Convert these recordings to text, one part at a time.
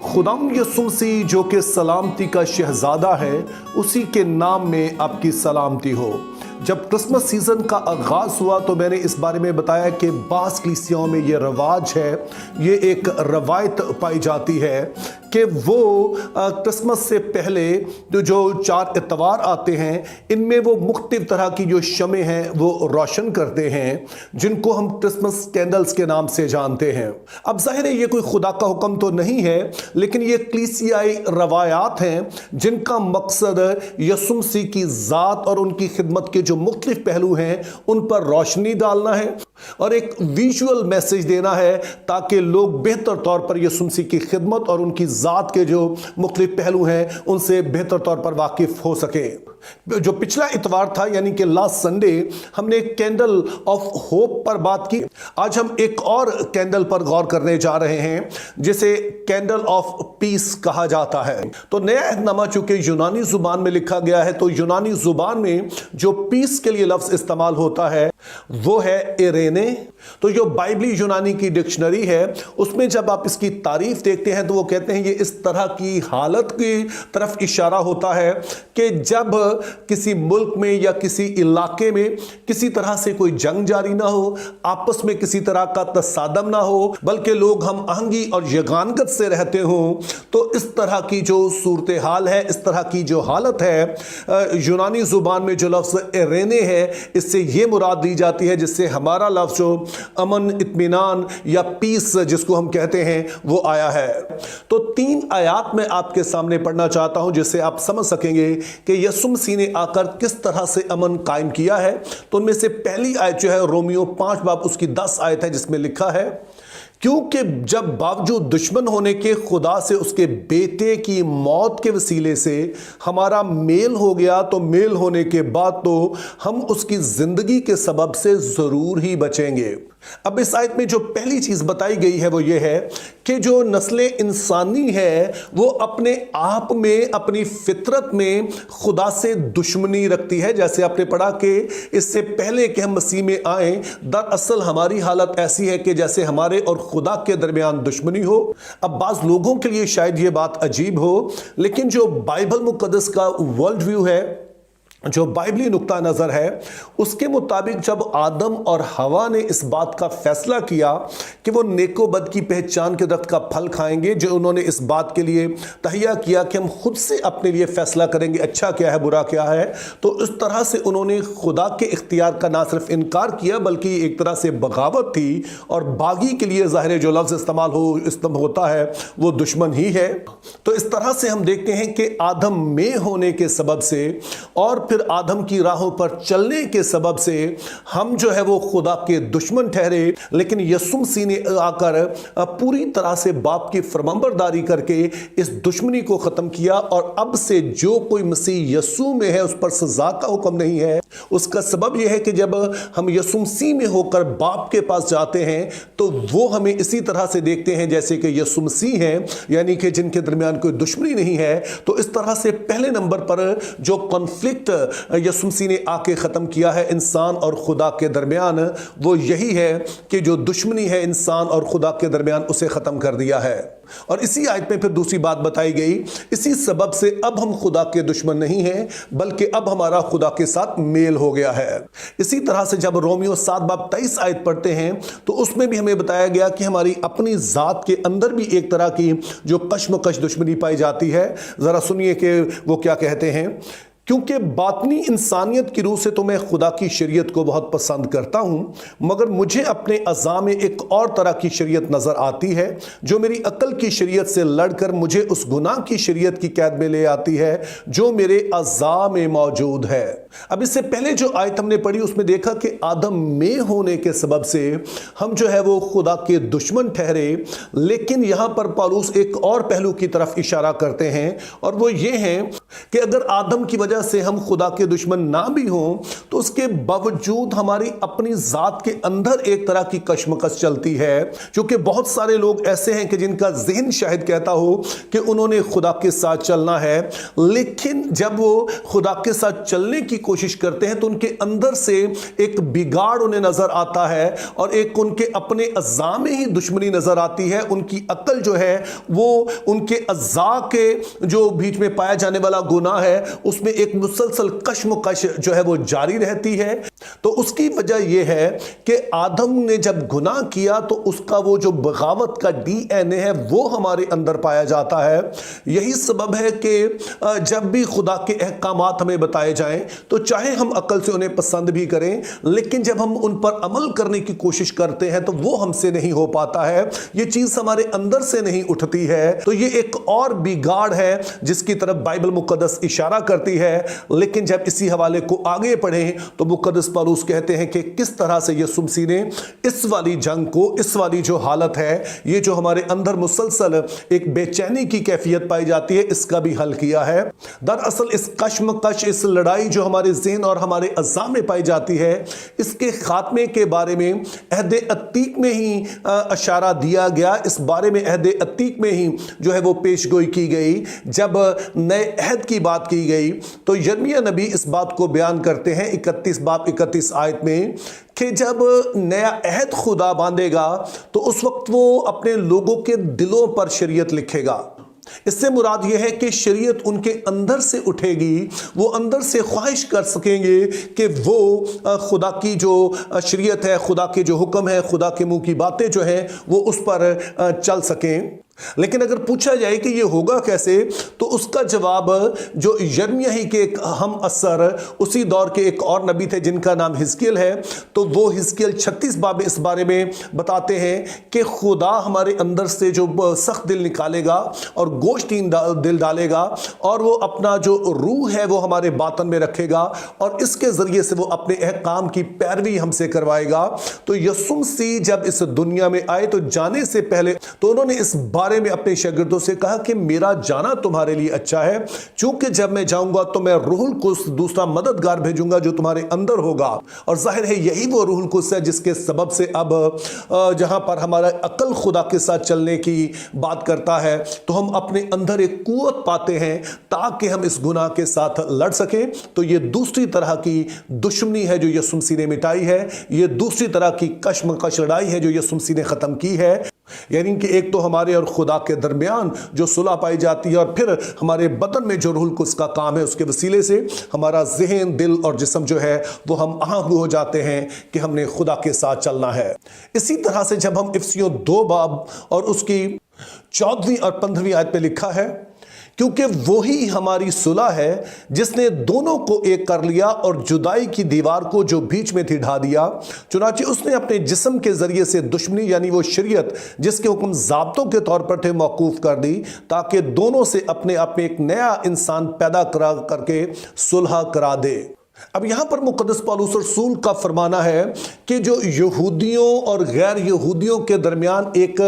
खुदाम यसू मसीह जो कि सलामती का शहजादा है, उसी के नाम में आपकी सलामती हो। जब क्रिसमस सीज़न का आगाज़ हुआ तो मैंने इस बारे में बताया कि बास कलीसियाओं में ये रवाज है, ये एक रवायत पाई जाती है कि वो क्रिसमस से पहले जो 4 इतवार आते हैं, इनमें वो मुख्तलिफ तरह की जो शमें हैं वो रोशन करते हैं, जिनको हम क्रिसमस कैंडल्स के नाम से जानते हैं। अब जाहिर है ये कोई खुदा का हुक्म तो नहीं है, लेकिन ये कलीसियाई रवायात हैं जिनका मकसद यसू मसीह की ज़ात और उनकी खिदमत के जो मुख्तलिफ पहलू हैं उन पर रोशनी डालना है और एक विजुअल मैसेज देना है, ताकि लोग बेहतर तौर पर यसू मसीह की खिदमत और उनकी ज़ात के जो मुख्तलिफ पहलू हैं उनसे बेहतर तौर पर वाकिफ हो सके। जो पिछला इतवार था यानी कि लास्ट संडे, हमने कैंडल ऑफ होप पर बात की। आज हम एक और कैंडल पर गौर करने जा रहे हैं जिसे कैंडल ऑफ पीस कहा जाता है। तो नया अहदनामा चूंकि यूनानी जुबान में लिखा गया है, तो यूनानी जुबान में जो पीस के लिए लफ्ज इस्तेमाल होता है वो है इरेने। तो जो बाइबली यूनानी की डिक्शनरी है उसमें जब आप इसकी तारीफ देखते हैं तो वो कहते हैं ये इस तरह की हालत की तरफ इशारा होता है कि जब किसी मुल्क में या किसी इलाके में किसी तरह से कोई जंग जारी ना हो, आपस में किसी तरह का तसादम ना हो, बल्कि लोग हम आहंगी और यगानगत से रहते हो। तो इस तरह की जो सूरत हाल है, इस तरह की जो हालत है, यूनानी जुबान में जो लफ्ज़ इरेने है इससे ये मुराद दी जाती है जिससे हमारा लफ्ज़ जो अमन, इत्मीनान या पीस जिसको हम कहते हैं वो आया है। तो 3 आयात मैं आपके सामने पढ़ना चाहता हूं जिससे आप समझ सकेंगे कि यसू मसीह ने आकर किस तरह से अमन कायम किया है। तो उनमें से पहली आयत जो है रोमियो 5 बाब उसकी 10 आयत है, जिसमें लिखा है, क्योंकि जब बावजूद दुश्मन होने के खुदा से उसके बेटे की मौत के वसीले से हमारा मेल हो गया, तो मेल होने के बाद तो हम उसकी जिंदगी के सबब से जरूर ही बचेंगे। अब इस आयत में जो पहली चीज बताई गई है वो ये है कि जो नस्ले इंसानी है वो अपने आप में, अपनी फितरत में खुदा से दुश्मनी रखती है। जैसे आपने पढ़ा कि इससे पहले कि हम मसीह में आए, दरअसल हमारी हालत ऐसी है कि जैसे हमारे और खुदा के दरमियान दुश्मनी हो। अब बाज लोगों के लिए शायद ये बात अजीब हो, लेकिन जो बाइबल मुकद्दस का वर्ल्ड व्यू है, जो बाइबली नुक्ता नज़र है, उसके मुताबिक जब आदम और हवा ने इस बात का फैसला किया कि वो नेको बद की पहचान के दरख्त का फल खाएंगे, जो उन्होंने इस बात के लिए तहिया किया कि हम खुद से अपने लिए फैसला करेंगे अच्छा क्या है बुरा क्या है, तो इस तरह से उन्होंने खुदा के इख्तियार का ना सिर्फ इनकार किया बल्कि एक तरह से बगावत थी। और बागी के लिए ज़ाहिर जो लफ्ज़ इस्तेमाल होता है वो दुश्मन ही है। तो इस तरह से हम देखते हैं कि आदम में होने के सबब से और फिर आदम की राहों पर चलने के सबब से हम जो है वो खुदा के दुश्मन ठहरे, लेकिन यसू मसीह ने आकर पूरी तरह से बाप की फरमाबरदारी करके इस दुश्मनी को खत्म किया। और अब से जो कोई मसीह यसू में है उस पर सजा का हुक्म नहीं है। उसका सबब यह है कि जब हम यसू मसीह में होकर बाप के पास जाते हैं तो वो हमें इसी तरह से देखते हैं जैसे कि यसू मसीह हैं, यानी कि जिनके दरमियान कोई दुश्मनी नहीं है। तो इस तरह से पहले नंबर पर जो कॉन्फ्लिक्ट यसू मसीह ने आके ख़त्म किया है इंसान और खुदा के दरमियान, वो यही है कि जो दुश्मनी है इंसान और खुदा के दरमियान उसे ख़त्म कर दिया है। और इसी आयत में फिर दूसरी बात बताई गई, इसी सबब से अब हम खुदा के दुश्मन नहीं हैं बल्कि अब हमारा खुदा के साथ मेल हो गया है। इसी तरह से जब रोमियो 7 बाब 23 आयत पढ़ते हैं तो उसमें भी हमें बताया गया कि हमारी अपनी ज़ात के अंदर भी एक तरह की जो कश्मकश दुश्मनी पाई जाती है। ज़रा सुनिए कि वो क्या कहते हैं, क्योंकि बातनी इंसानियत की रूह से तो मैं खुदा की शरीयत को बहुत पसंद करता हूँ, मगर मुझे अपने अज़ा में एक और तरह की शरीयत नज़र आती है जो मेरी अक्ल की शरीयत से लड़कर मुझे उस गुनाह की शरीयत की कैद में ले आती है जो मेरे अज़ा में मौजूद है। अब इससे पहले जो आयत हमने पढ़ी उसमें देखा कि आदम में होने के सबब से हम जो है वो खुदा के दुश्मन ठहरे, लेकिन यहाँ पर पौलुस एक और पहलू की तरफ इशारा करते हैं और वो ये है कि अगर आदम की वजह से हम खुदा के दुश्मन ना भी हों तो उसके बावजूद हमारी अपनी जात के अंदर एक तरह की कशमकश चलती है, क्योंकि बहुत सारे लोग ऐसे हैं कि जिनका ज़हन शायद कहता हो कि उन्होंने खुदा के साथ चलना है, लेकिन जब वो खुदा के साथ चलने की कोशिश करते हैं तो उनके अंदर से एक बिगाड़ उन्हें नजर आता है और एक उनके अपने अज़ा में ही दुश्मनी नजर आती है। उनकी अक्ल जो है वो उनके अज़ा के जो बीच में पाया जाने वाला गुनाह है उसमें एक मुसलसल कशमकश जो है वो जारी रहती है। तो उसकी वजह यह है कि आदम ने जब गुनाह किया तो उसका वो जो बगावत का डीएनए है वो हमारे अंदर पाया जाता है। यही सबब है कि जब भी खुदा के अहकामात हमें बताए जाएं तो चाहे हम अकल से उन्हें पसंद भी करें, लेकिन जब हम उन पर अमल करने की कोशिश करते हैं तो वो हमसे नहीं हो पाता है, ये चीज हमारे अंदर से नहीं उठती है। तो ये एक और बिगाड़ है जिसकी तरफ बाइबल मुकद्दस इशारा करती है। लेकिन जब इसी हवाले को आगे पढ़ें तो मुकद्दस पौलुस कहते हैं कि किस तरह से यीशु मसीह ने इस वाली जंग को, इस वाली जो हालत है, ये जो हमारे अंदर मुसलसल एक बेचैनी की कैफियत पाई जाती है, इसका भी हल किया है। दरअसल इस कश्मकश, इस लड़ाई जो हमारे ज़हन और हमारे अज़ा में पाई जाती है, इसके खात्मे के बारे में अहद अतीक में ही इशारा दिया गया। इस बारे में अहद अतीक में ही जो है वो पेशगोई की गई। जब नए अहद की बात की गई तो यिर्मयाह नबी इस बात को बयान करते हैं 31 बाब 31 आयत में कि जब नया अहद खुदा बांधेगा तो उस वक्त वो अपने लोगों के दिलों पर शरीयत लिखेगा। इससे मुराद यह है कि शरीयत उनके अंदर से उठेगी, वो अंदर से ख्वाहिश कर सकेंगे कि वो खुदा की जो शरीयत है, खुदा के जो हुक्म है, खुदा के मुंह की बातें जो हैं वो उस पर चल सकें। लेकिन अगर पूछा जाए कि ये होगा कैसे, तो उसका जवाब जो यिर्मयाह ही के एक हम असर उसी दौर के एक और नबी थे जिनका नाम हिजकिय्याह है, तो वो हिजकिय्याह 36 बाब इस बारे में बताते हैं कि खुदा हमारे अंदर से जो सख्त दिल निकालेगा और गोश्तीन दिल डालेगा और वो अपना जो रूह है वो हमारे बातन में रखेगा और इसके जरिए से वो अपने अहकाम की पैरवी हमसे करवाएगा। तो यीशु मसीह जब इस दुनिया में आए तो जाने से पहले तो उन्होंने इस बारे में अपने शागिर्दों से कहा कि मेरा जाना तुम्हारे लिए अच्छा है, क्योंकि जब मैं जाऊंगा तो मैं रूहुल कुद्स दूसरा मददगार भेजूंगा जो तुम्हारे अंदर होगा। और जाहिर है यही वो रूहुल कुद्स है जिसके सबब से अब जहां पर हमारा अकल खुदा के साथ चलने की बात करता है तो हम अपने अंदर एक कुव्वत पाते हैं ताकि हम इस गुनाह के साथ लड़ सकें। तो ये दूसरी तरह की दुश्मनी है जो यीशु मसीह ने मिटाई है, ये दूसरी तरह की कशमकश लड़ाई है जो यीशु मसीह ने खत्म की है। यानी कि एक तो हमारे और खुदा के दरमियान जो सुलह पाई जाती है और फिर हमारे बदन में जो रूहुल कुद्स का काम है उसके वसीले से हमारा ज़हन, दिल और जिस्म जो है वो हम आगाह हो जाते हैं कि हमने खुदा के साथ चलना है। इसी तरह से जब हम इफिसियों 2 बाब और उसकी 14वीं और 15वीं आयत पे लिखा है, क्योंकि वही हमारी सुलह है जिसने दोनों को एक कर लिया और जुदाई की दीवार को जो बीच में थी ढा दिया। चुनांचे उसने अपने जिस्म के जरिए से दुश्मनी यानी वो शरीयत जिसके हुक्म ज़ाब्तों के तौर पर थे मौकूफ कर दी, ताकि दोनों से अपने आप में एक नया इंसान पैदा करा करके सुलह करा दे। अब यहां पर मुकद्दस पौलुस रसूल का फरमाना है कि जो यहूदियों और गैर यहूदियों के दरमियान एक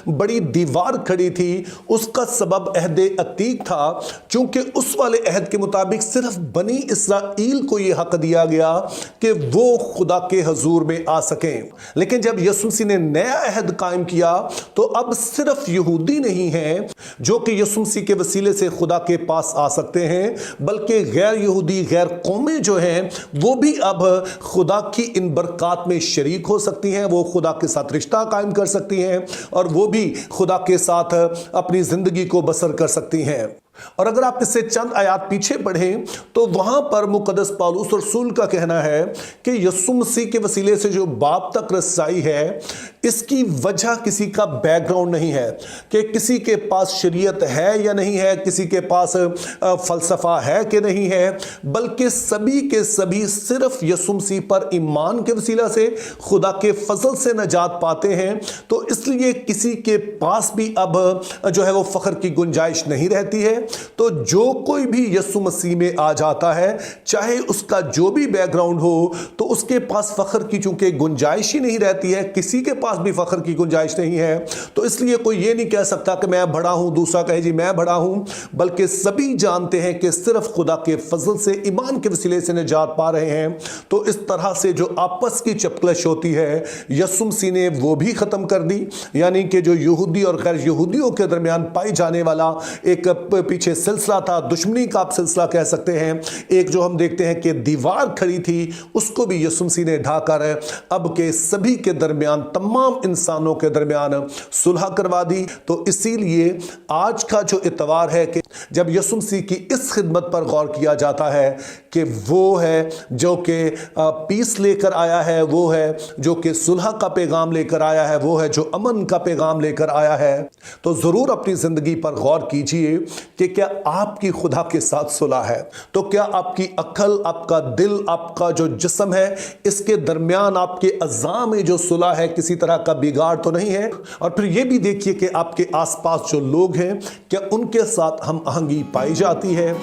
बड़ी दीवार खड़ी थी उसका सबब अहद अतीक था, क्योंकि उस वाले अहद के मुताबिक सिर्फ बनी इसराइल को यह हक दिया गया कि वो खुदा के हजूर में आ सकें। लेकिन जब यीशु मसीह ने नया अहद कायम किया तो अब सिर्फ यहूदी नहीं हैं जो कि यीशु मसीह के वसीले से खुदा के पास आ सकते हैं, बल्कि गैर यहूदी, गैर कौमें जो हैं वो भी अब खुदा की इन बरक़ात में शरीक हो सकती हैं, वो खुदा के साथ रिश्ता कायम कर सकती हैं और वो भी खुदा के साथ अपनी ज़िंदगी को बसर कर सकती हैं। और अगर आप इससे चंद आयात पीछे पढ़ें तो वहां पर मुकद्दस पौलुस रसूल का कहना है कि यीशु मसीह के वसीले से जो बाप तक रसाई है इसकी वजह किसी का बैकग्राउंड नहीं है कि किसी के पास शरीयत है या नहीं है, किसी के पास फलसफा है कि नहीं है, बल्कि सभी के सभी सिर्फ यीशु मसीह पर ईमान के वसीला से खुदा के फजल से नजात पाते हैं। तो इसलिए किसी के पास भी अब जो है वो फख्र की गुंजाइश नहीं रहती है। तो जो कोई भी यीशु मसीह में आ जाता है, चाहे उसका जो भी बैकग्राउंड हो, तो उसके पास फख्र की चूंकि गुंजाइश ही नहीं रहती है, किसी के पास भी फख्र की गुंजाइश नहीं है। तो इसलिए कोई ये नहीं कह सकता कि मैं बड़ा हूं, दूसरा कहे जी मैं बड़ा हूं, बल्कि सभी जानते हैं कि सिर्फ खुदा के फजल से, ईमान के वसीले से निजात पा रहे हैं। तो इस तरह से जो आपस की चपकलश होती है, यीशु मसीह ने वो भी खत्म कर दी। यानी कि जो यहूदी और गैर यहूदियों के दरमियान पाई जाने वाला एक पीछे सिलसिला था, दुश्मनी का आप सिलसिला कह सकते हैं, एक जो हम देखते हैं कि दीवार खड़ी थी, उसको भी यीशु मसीह ने ढाकर अब के सभी के दरमियान, तमाम इंसानों के दरमियान सुलह करवा दी। तो इसीलिए आज का जो इतवार है कि जब यीशु मसीह की इस खिदमत पर गौर किया जाता है कि वो है जो कि पीस लेकर आया है, वो है जो कि सुलह का पैगाम लेकर आया है, वो है जो अमन का पैगाम लेकर आया है, तो जरूर अपनी जिंदगी पर गौर कीजिए कि क्या आपकी खुदा के साथ सुलह है। तो क्या आपकी अक्ल, आपका दिल, आपका जो जिस्म है, इसके दरमियान आपके अज़ा में जो सुलह है, किसी तरह का बिगाड़ तो नहीं है। और फिर यह भी देखिए कि आपके आसपास जो लोग हैं, क्या उनके साथ हम आहंगी पाई जाती है।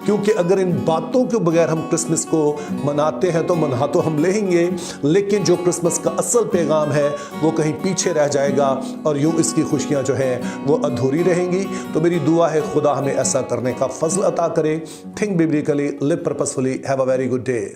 क्योंकि अगर इन बातों के बगैर हम क्रिसमस को मनाते हैं तो मना तो हम लेंगे, लेकिन जो क्रिसमस का असल पैगाम है वो कहीं पीछे रह जाएगा और यूं इसकी खुशियां जो हैं वो अधूरी रहेंगी। तो मेरी दुआ है खुदा हमें ऐसा करने का फजल अता करे। Think biblically, live purposefully, have a very good day.